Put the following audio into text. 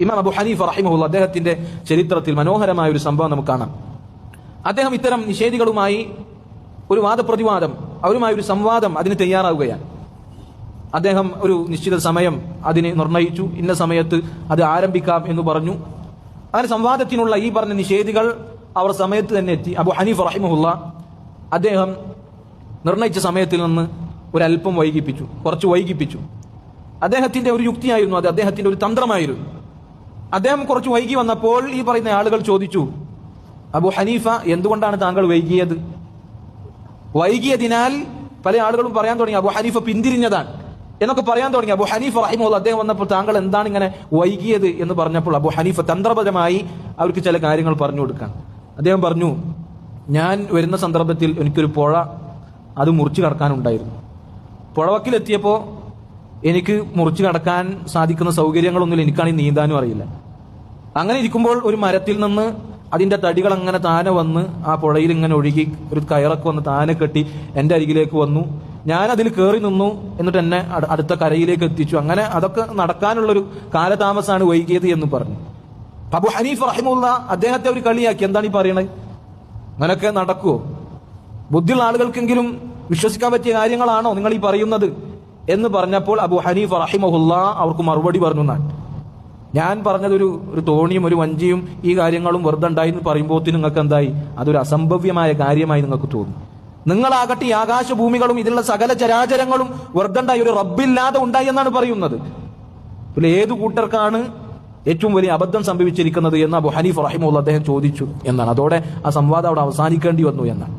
ഇമാം അബൂ ഹനീഫ റഹിമഹുല്ലാ അദ്ദേഹത്തിന്റെ ചരിത്രത്തിൽ മനോഹരമായ ഒരു സംഭവം നമുക്ക് കാണാം. അദ്ദേഹം ഇത്തരം നിഷേധികളുമായി ഒരു വാദപ്രതിവാദം, അവരുമായി ഒരു സംവാദം അതിന് തയ്യാറാവുകയാണ്. അദ്ദേഹം ഒരു നിശ്ചിത സമയം അതിന് നിർണയിച്ചു, ഇന്ന സമയത്ത് അത് ആരംഭിക്കാം എന്ന് പറഞ്ഞു. അങ്ങനെ സംവാദത്തിനുള്ള ഈ പറഞ്ഞ നിഷേധികൾ അവർ സമയത്ത് തന്നെ എത്തി. അബൂ ഹനീഫ റഹിമഹുല്ലാ അദ്ദേഹം നിർണയിച്ച സമയത്തിൽ നിന്ന് ഒരല്പം വൈകിപ്പിച്ചു, കുറച്ച് വൈകിപ്പിച്ചു. അദ്ദേഹത്തിന്റെ ഒരു യുക്തിയായിരുന്നു അത്, അദ്ദേഹത്തിന്റെ ഒരു തന്ത്രമായിരുന്നു. അദ്ദേഹം കുറച്ച് വൈകി വന്നപ്പോൾ ഈ പറയുന്ന ആളുകൾ ചോദിച്ചു, അബൂ ഹനീഫ എന്തുകൊണ്ടാണ് താങ്കൾ വൈകിയത്? വൈകിയതിനാൽ പല ആളുകളും പറയാൻ തുടങ്ങി അബൂ ഹനീഫ പിന്തിരിഞ്ഞതാണ് എന്നൊക്കെ പറയാൻ തുടങ്ങി. അബൂ ഹനീഫ റഹിമഹുല്ലാ അദ്ദേഹം വന്നപ്പോൾ താങ്കൾ എന്താണ് ഇങ്ങനെ വൈകിയത് എന്ന് പറഞ്ഞപ്പോൾ അബൂ ഹനീഫ തന്ത്രപരമായി അവർക്ക് ചില കാര്യങ്ങൾ പറഞ്ഞു കൊടുക്കാൻ അദ്ദേഹം പറഞ്ഞു, ഞാൻ വരുന്ന സന്ദർഭത്തിൽ എനിക്കൊരു പുഴ അത് മുറിച്ചു കടക്കാനുണ്ടായിരുന്നു. പുഴവക്കിലെത്തിയപ്പോൾ എനിക്ക് മുറിച്ചു കടക്കാൻ സാധിക്കുന്ന സൗകര്യങ്ങളൊന്നുമില്ല, എനിക്കാണെങ്കിൽ നീന്താനും അറിയില്ല. അങ്ങനെ ഇരിക്കുമ്പോൾ ഒരു മരത്തിൽ നിന്ന് അതിന്റെ തടികൾ അങ്ങനെ താനെ വന്ന് ആ പുഴയിൽ ഇങ്ങനെ ഒഴുകി ഒരു കയറൊക്കെ വന്ന് താനെ കെട്ടി എന്റെ അരികിലേക്ക് വന്നു. ഞാൻ അതിൽ കയറി നിന്നു, എന്നിട്ട് എന്നെ അടുത്ത കരയിലേക്ക് എത്തിച്ചു. അങ്ങനെ അതൊക്കെ നടക്കാനുള്ളൊരു കാലതാമസമാണ് വൈകിയത് എന്ന് പറഞ്ഞു. അബൂ ഹനീഫ റഹിമഹുല്ലാ അദ്ദേഹത്തെ ഒരു കളിയാക്കി, എന്താണ് ഈ പറയണത്, അങ്ങനൊക്കെ നടക്കുവോ? ബുദ്ധിയുള്ള ആളുകൾക്കെങ്കിലും വിശ്വസിക്കാൻ പറ്റിയ കാര്യങ്ങളാണോ നിങ്ങൾ ഈ പറയുന്നത് എന്ന് പറഞ്ഞപ്പോൾ അബൂ ഹനീഫ റഹിമഹുല്ലാ അവർക്ക് മറുപടി പറഞ്ഞു, ഞാൻ പറഞ്ഞത് ഒരു തോണിയും ഒരു വഞ്ചിയും ഈ കാര്യങ്ങളും വെറുതെ ഉണ്ടായി എന്ന് പറയുമ്പോൾ നിങ്ങൾക്ക് എന്തായി? അതൊരു അസംഭവ്യമായ കാര്യമായി നിങ്ങൾക്ക് തോന്നും. നിങ്ങളാകട്ടെ ഈ ആകാശഭൂമികളും ഇതിലുള്ള സകല ചരാചരങ്ങളും വെറുതെ ഉണ്ടായി, ഒരു റബ്ബില്ലാതെ ഉണ്ടായി എന്നാണ് പറയുന്നത്. പിന്നെ ഏതു കൂട്ടർക്കാണ് ഏറ്റവും വലിയ അബദ്ധം സംഭവിച്ചിരിക്കുന്നത് എന്ന് അബൂ ഹനീഫ റഹിമഹുല്ലാ അദ്ദേഹം ചോദിച്ചു എന്നാണ്. അതോടെ ആ സംവാദം അവിടെ അവസാനിക്കേണ്ടി വന്നു എന്നാണ്.